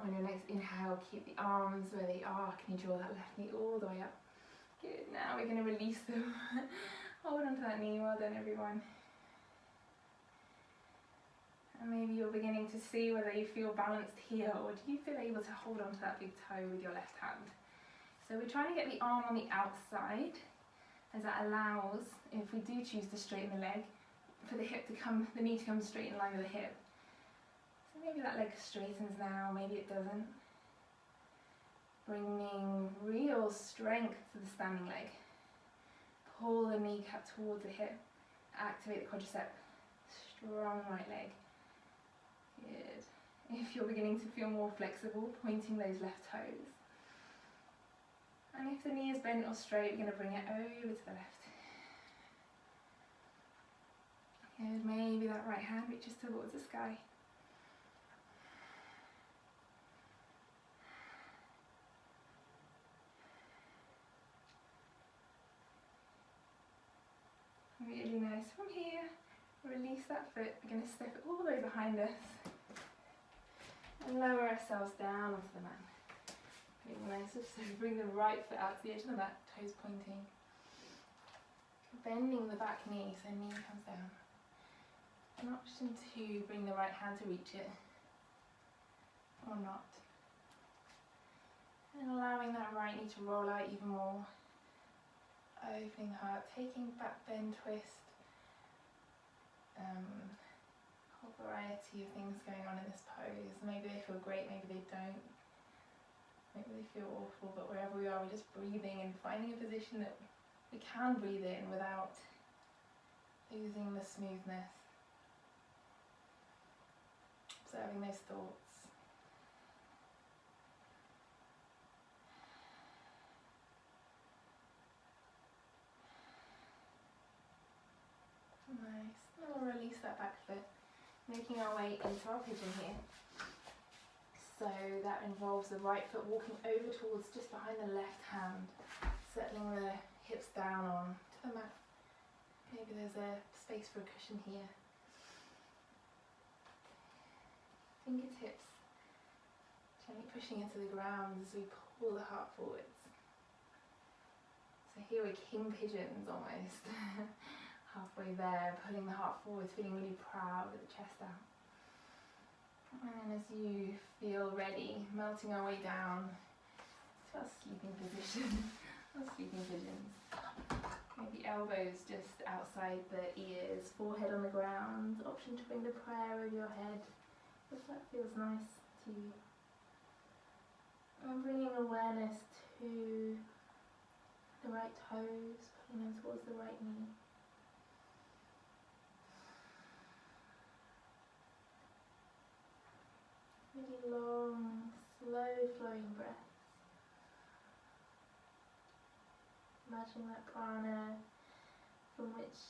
On your next inhale, keep the arms where they are. Can you draw that left knee all the way up? Good. Now we're going to release them. Hold on to that knee. Well done, everyone. And maybe you're beginning to see whether you feel balanced here, or do you feel able to hold on to that big toe with your left hand? So we're trying to get the arm on the outside, as that allows, if we do choose to straighten the leg, for the knee to come straight in line with the hip. So maybe that leg straightens now, maybe it doesn't. Bringing real strength to the standing leg. Pull the kneecap towards the hip. Activate the quadricep. Strong right leg. Good. If you're beginning to feel more flexible, pointing those left toes. And if the knee is bent or straight, we're going to bring it over to the left. Good. Maybe that right hand reaches towards the sky. Really nice. From here, release that foot. We're going to step it all the way behind us and lower ourselves down onto the mat. Really nice. So bring the right foot out to the edge of the mat, toes pointing. Bending the back knee, so knee comes down. An option to bring the right hand to reach it, or not. And allowing that right knee to roll out even more. Opening the heart, taking back bend, twist. Whole variety of things going on in this pose. Maybe they feel great, maybe they don't. Maybe they feel awful, but wherever we are, we're just breathing and finding a position that we can breathe in without losing the smoothness. Observing those thoughts. Nice. And we'll release that back foot, making our way into our pigeon here. So that involves the right foot walking over towards just behind the left hand, settling the hips down on to the mat. Maybe there's a space for a cushion here. Fingertips gently pushing into the ground as we pull the heart forwards. So here we're king pigeons almost. Halfway there, pulling the heart forwards, feeling really proud with the chest out. And as you feel ready, melting our way down to our sleeping position, our sleeping pigeons. Maybe elbows just outside the ears, forehead on the ground. Option to bring the prayer over your head if that feels nice to you. And bringing awareness to the right toes, pulling them towards the right knee. Really long, slow flowing breaths. Imagining that prana from which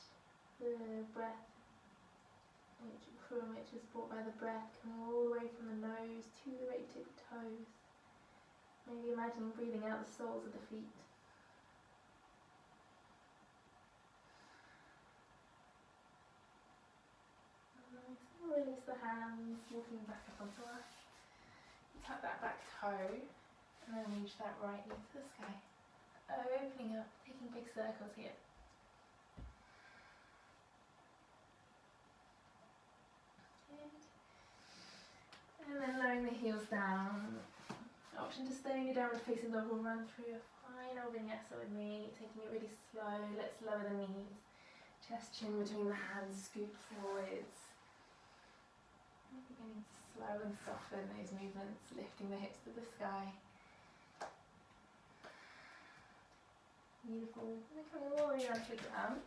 the breath, from which is brought by the breath, coming all the way from the nose to the right tip of toes. Maybe imagining breathing out the soles of the feet. Nice. And release the hands, walking back up onto our. Tap that back toe, and then reach that right knee to the sky. Opening up, taking big circles here. Good. And then lowering the heels down. Option to stay on your downward facing dog. We'll run through a final vinyasa with me, taking it really slow. Let's lower the knees. Chest, chin between the hands, scoop forwards. And beginning to slow and soften those movements, lifting the hips to the sky. Beautiful. And coming all the way down to the ground.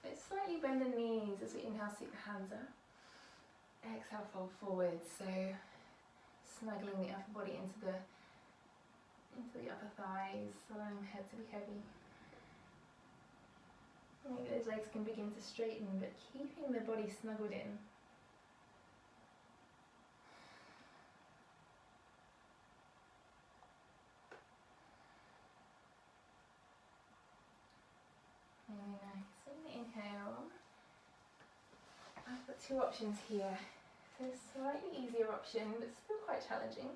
Let's slightly bend the knees as we inhale, sweep the hands up. Exhale, fold forward. So snuggling the upper body into the upper thighs, allowing the head to be heavy. Maybe those legs can begin to straighten, but keeping the body snuggled in. Really nice. So inhale. I've got two options here. So a slightly easier option, but still quite challenging.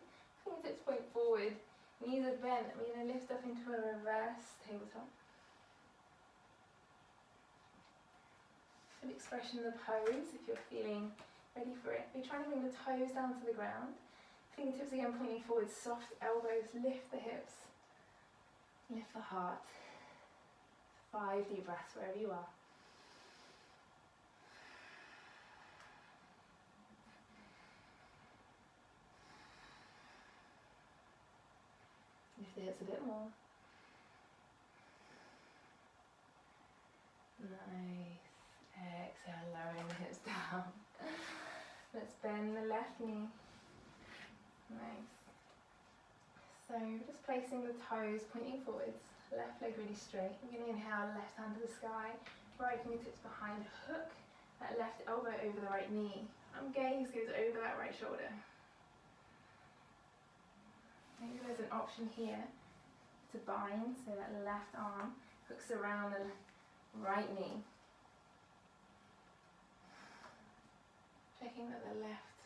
Fingertips point forward, knees are bent. We're going to lift up into a reverse tabletop. Full expression of the pose if you're feeling ready for it. We're trying to bring the toes down to the ground. Fingertips again pointing forward, soft elbows, lift the hips, lift the heart. 5 deep breaths wherever you are. Lift the hips a bit more. Nice. Exhale, lowering the hips down. Let's bend the left knee. Nice. So just placing the toes pointing forwards, left leg really straight. We're going to inhale, left hand to the sky, right fingertips behind, hook that left elbow over the right knee. Gaze goes over that right shoulder. Maybe there's an option here to bind, so that left arm hooks around the right knee. Checking that the left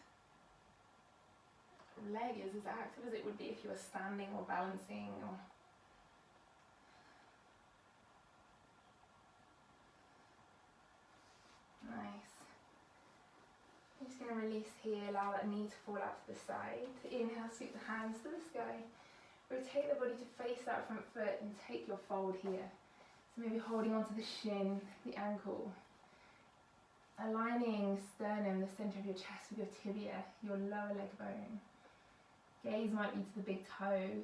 leg is as active as it would be if you were standing or balancing. Nice. I'm just going to release here, allow that knee to fall out to the side. Inhale, sweep the hands to the sky. Rotate the body to face that front foot and take your fold here. So maybe holding onto the shin, the ankle. Aligning sternum, the center of your chest with your tibia, your lower leg bone. Gaze might be to the big toe.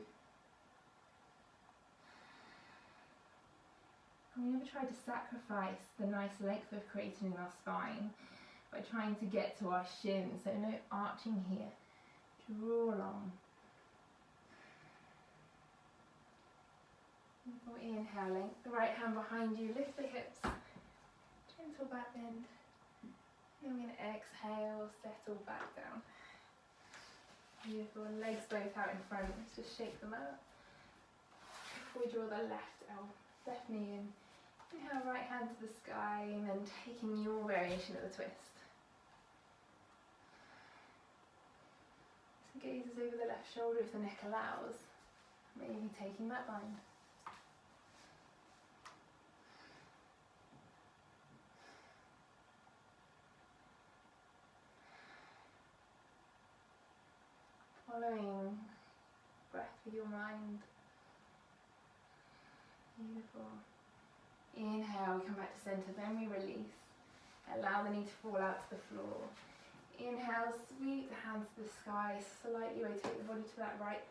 And we never try to sacrifice the nice length we've created in our spine by trying to get to our shin, so no arching here. Draw long. Before inhaling, the right hand behind you, lift the hips, gentle back bend. And we're going to exhale, settle back down. Beautiful, legs both out in front, let's just shake them out. Before we draw the left knee in. Inhale, right hand to the sky, and then taking your variation of the twist. So gazes over the left shoulder if the neck allows. Maybe taking that bind. Following breath with your mind. Beautiful. Inhale, come back to center, then we release. Allow the knee to fall out to the floor. Inhale, sweep the hands to the sky, slightly rotate the body to that right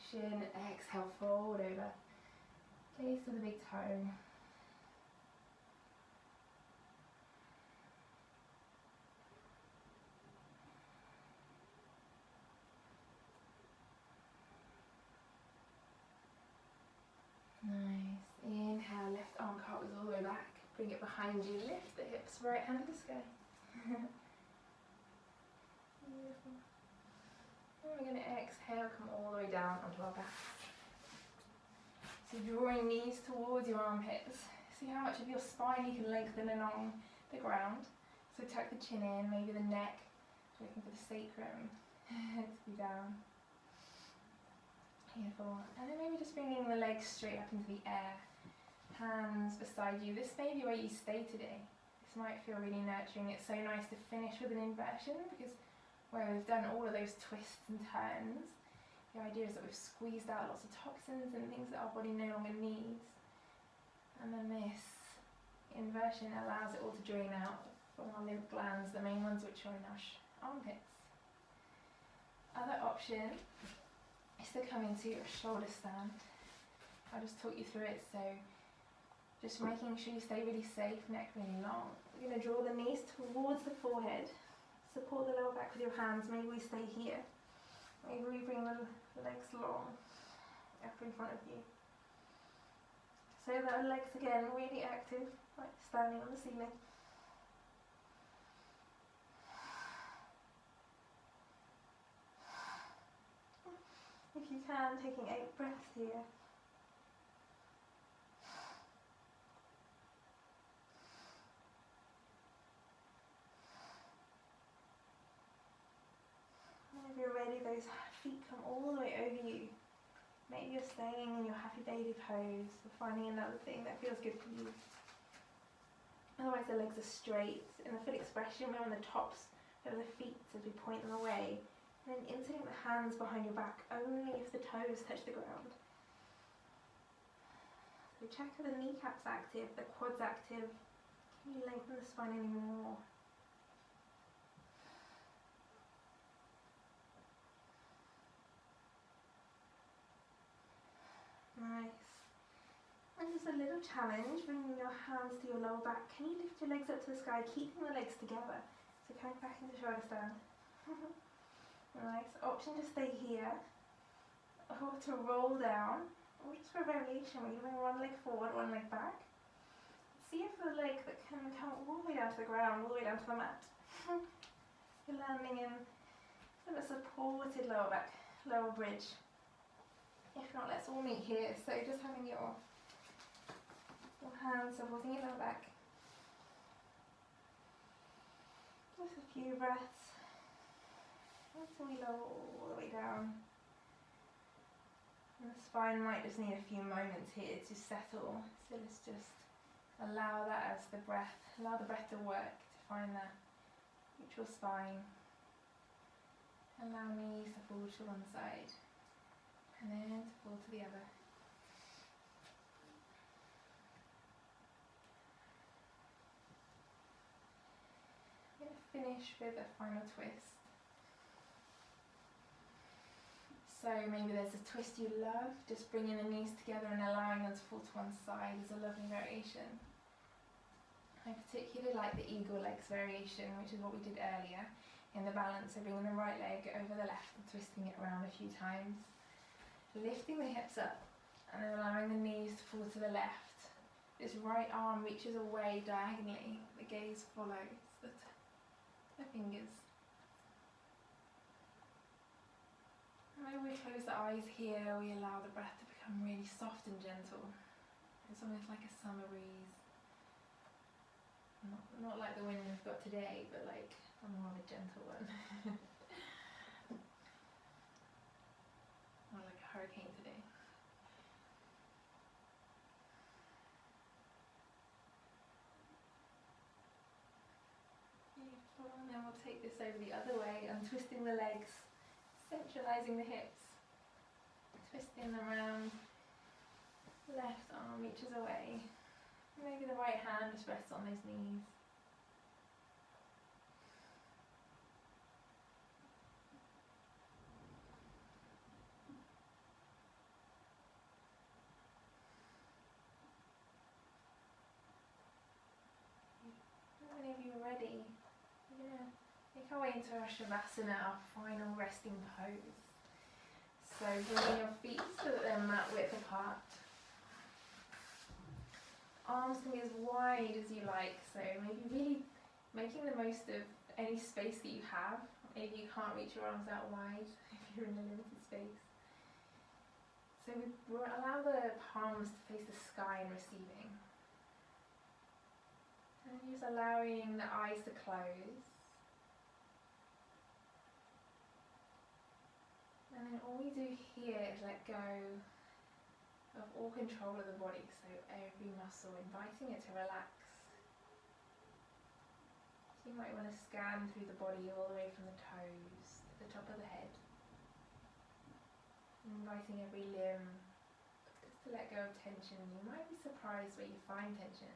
shin. Exhale, fold over. Gaze to the big toe. Nice. Inhale, left arm cartwheels all the way back. Bring it behind you, lift the hips, right hand to the sky. Beautiful. And we're going to exhale, come all the way down onto our back. So drawing knees towards your armpits. See how much of your spine you can lengthen along the ground. So tuck the chin in, maybe the neck, looking for the sacrum to be down. Beautiful. And then maybe just bringing the legs straight up into the air. Hands beside you. This may be where you stay today. This might feel really nurturing. It's so nice to finish with an inversion because where we've done all of those twists and turns, the idea is that we've squeezed out lots of toxins and things that our body no longer needs. And then this inversion allows it all to drain out from our lymph glands, the main ones which are in our armpits. Other option is to come into a shoulder stand. I'll just talk you through it, so just making sure you stay really safe, neck really long. We're going to draw the knees towards the forehead. Support the lower back with your hands. Maybe we stay here. Maybe we bring the legs long up in front of you. So that our legs again really active, like standing on the ceiling. If you can, taking 8 breaths here. If you're ready, those feet come all the way over you. Maybe you're staying in your happy baby pose or finding another thing that feels good for you. Otherwise the legs are straight. In the full expression, we're on the tops of the feet as we point them away. And then inserting the hands behind your back only if the toes touch the ground. So check are the kneecaps active, the quads active. Can you lengthen the spine any more? Nice. And just a little challenge, bringing your hands to your lower back. Can you lift your legs up to the sky, keeping the legs together? So coming back into shoulder stand. Nice. Option to stay here, or to roll down, or just for a variation, we're going to bring one leg forward, one leg back. See if the leg that can come all the way down to the ground, all the way down to the mat. You're landing in a supported lower back, lower bridge. If not, let's all meet here. So just having your hands supporting your lower back. Just a few breaths. Until we lower all the way down. And the spine might just need a few moments here to settle. So let's just allow that as the breath, allow the breath to work to find that neutral spine. Allow knees to fall to one side and then to fall to the other. I'm going to finish with a final twist. So maybe there's a twist you love, just bringing the knees together and allowing them to fall to one side is a lovely variation. I particularly like the eagle legs variation, which is what we did earlier in the balance, so bringing the right leg over the left and twisting it around a few times. Lifting the hips up and then allowing the knees to fall to the left. This right arm reaches away diagonally, the gaze follows the fingers. Maybe we close the eyes here, we allow the breath to become really soft and gentle. It's almost like a summer breeze. Not like the wind we've got today, but like a more of a gentle one. More like a hurricane today. Beautiful, and then we'll take this over the other way, untwisting the legs. Centralising the hips, twisting them around, Left arm reaches away. Maybe the right hand just rests on those knees. Whenever you're ready, we're going to make our way into our Shavasana, our final resting pose. So bringing your feet so that they're mat width apart. Arms can be as wide as you like, so maybe really making the most of any space that you have. Maybe you can't reach your arms out wide if you're in a limited space. So we'll allow the palms to face the sky in receiving. And just allowing the eyes to close. And then all we do here is let go of all control of the body, so every muscle, inviting it to relax. So you might want to scan through the body all the way from the toes to the top of the head. Inviting every limb just to let go of tension. You might be surprised where you find tension.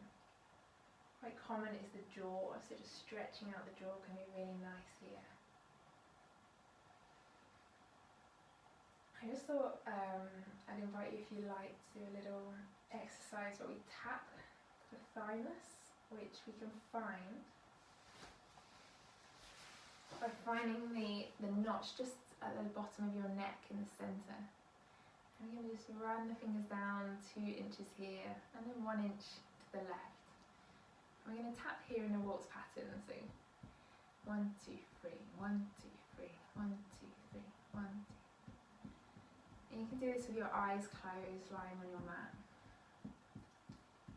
Quite common is the jaw, so just stretching out the jaw can be really nice here. I just thought I'd invite you, if you like, to do a little exercise where we tap the thymus, which we can find by finding the notch just at the bottom of your neck in the centre. And we're going to just run the fingers down 2 inches here and then 1 inch to the left. And we're going to tap here in a waltz pattern, so 1, 2, 3, 1, 2, 3, 1, 2, 3, 1, 2. And you can do this with your eyes closed, lying on your mat.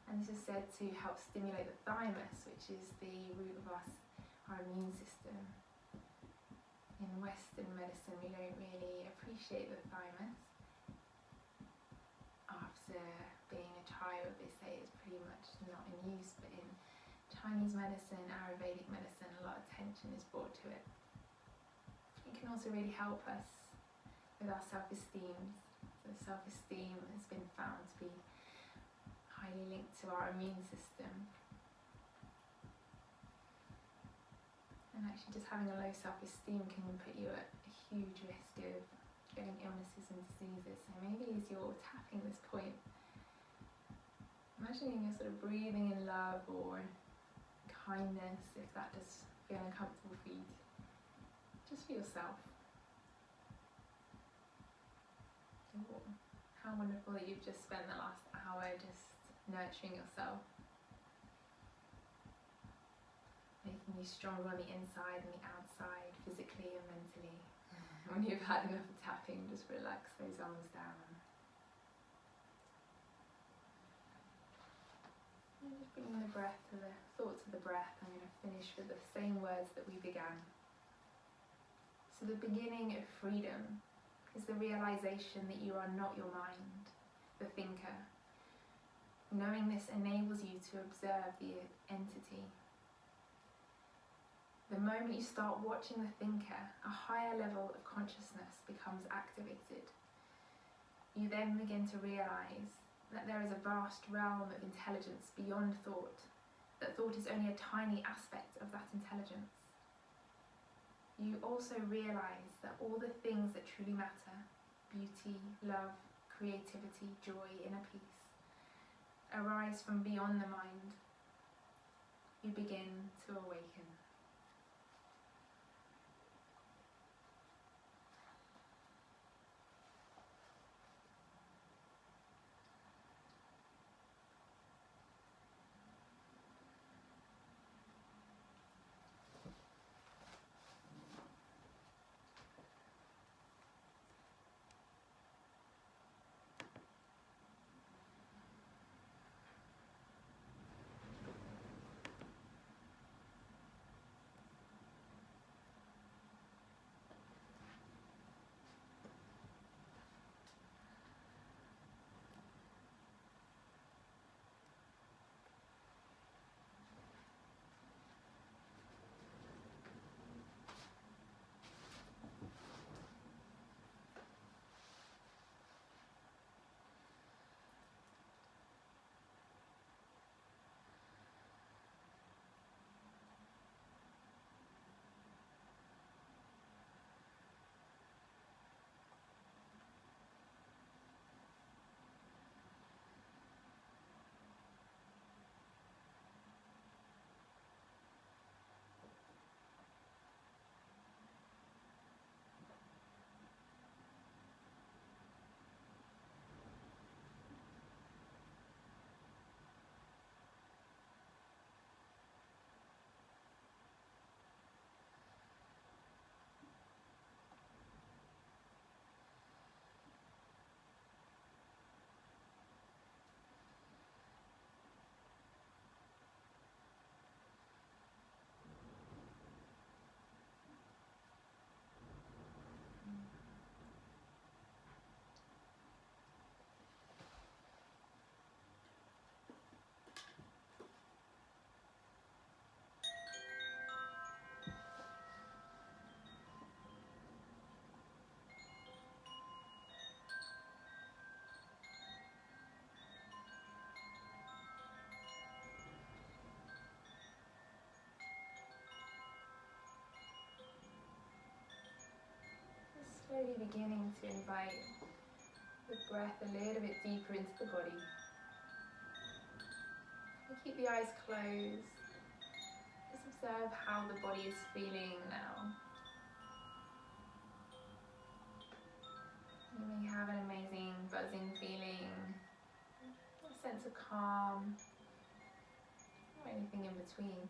And this is said to help stimulate the thymus, which is the root of our immune system. In Western medicine, we don't really appreciate the thymus. After being a child, they say it's pretty much not in use, but in Chinese medicine, Ayurvedic medicine, a lot of attention is brought to it. It can also really help us with our self-esteem. So self-esteem has been found to be highly linked to our immune system. And actually just having a low self-esteem can put you at a huge risk of getting illnesses and diseases. So maybe as you're tapping this point, imagining you're sort of breathing in love or kindness, if that does feel uncomfortable for you, just for yourself. How wonderful that you've just spent the last hour just nurturing yourself, making you stronger on the inside and the outside, physically and mentally. When you've had enough of tapping, just relax those arms down. And just bringing the breath to the thoughts of the breath. I'm going to finish with the same words that we began. So the beginning of freedom is the realization that you are not your mind, the thinker. Knowing this enables you to observe the entity. The moment you start watching the thinker, a higher level of consciousness becomes activated. You then begin to realize that there is a vast realm of intelligence beyond thought, that thought is only a tiny aspect of that intelligence. You also realize that all the things that truly matter, beauty, love, creativity, joy, inner peace, arise from beyond the mind. You begin to awaken. Slowly beginning to invite the breath a little bit deeper into the body. And keep the eyes closed. Just observe how the body is feeling now. You may have an amazing buzzing feeling, a sense of calm, or anything in between.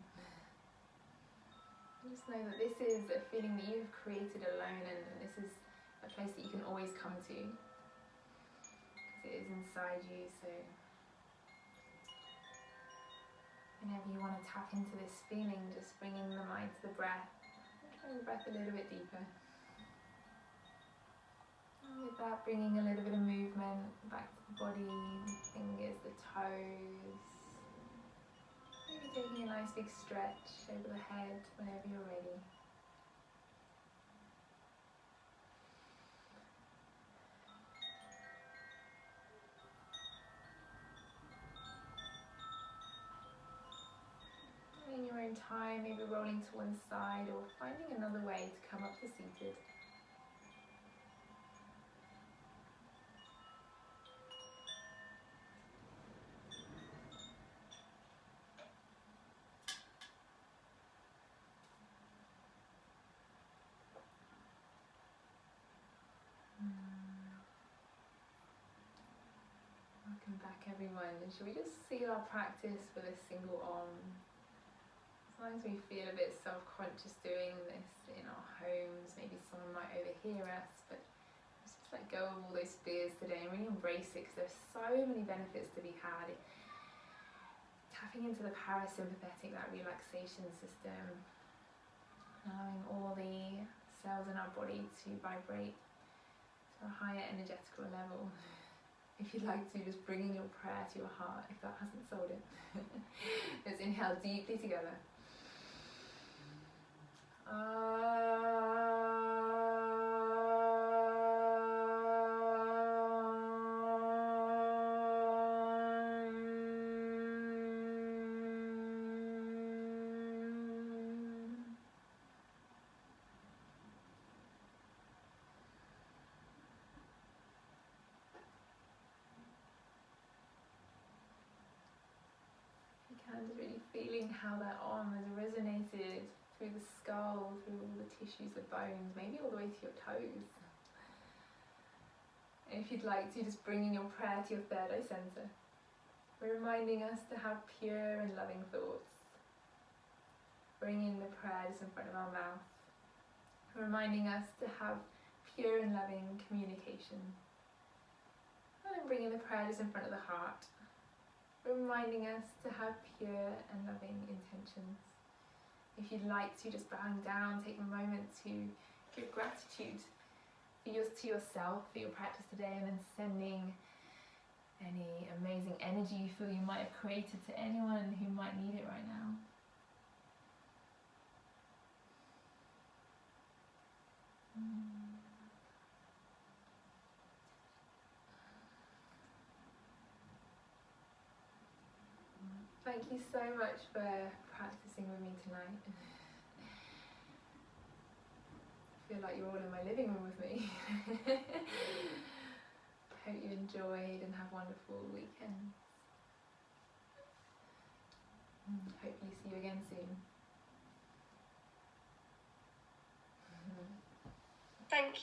And just know that this is a feeling that you've created alone, and this is a place that you can always come to, because it is inside you. So whenever you want to tap into this feeling, just bringing the mind to the breath, and trying the breath a little bit deeper. And with that, bringing a little bit of movement back to the body, the fingers, the toes. Maybe taking a nice big stretch over the head whenever you're ready. And in your own time, maybe rolling to one side or finding another way to come up to seated. Welcome back, everyone. And shall we just seal our practice with a single Om? Sometimes we feel a bit self-conscious doing this in our homes. Maybe someone might overhear us, but let's just let go of all those fears today and really embrace it, because there's so many benefits to be had. Tapping into the parasympathetic, that relaxation system, allowing all the cells in our body to vibrate to a higher energetical level. If you'd like to, just bring in your prayer to your heart, if that hasn't sold it. Let's inhale deeply together. And really feeling how that Om has resonated through the skull, through all the tissues, the bones, maybe all the way to your toes. And if you'd like to, just bring in your prayer to your third eye center. We're reminding us to have pure and loving thoughts. Bring in the prayer just in front of our mouth. Reminding us to have pure and loving communication. And then bring in the prayer just in front of the heart. Reminding us to have pure and loving intentions. If you'd like to, just bowing down, take a moment to give gratitude to yourself for your practice today, and then sending any amazing energy you feel you might have created to anyone who might need it right now. Thank you so much for practicing with me tonight. I feel like you're all in my living room with me. Hope you enjoyed and have wonderful weekends. Hopefully see you again soon. Thank you.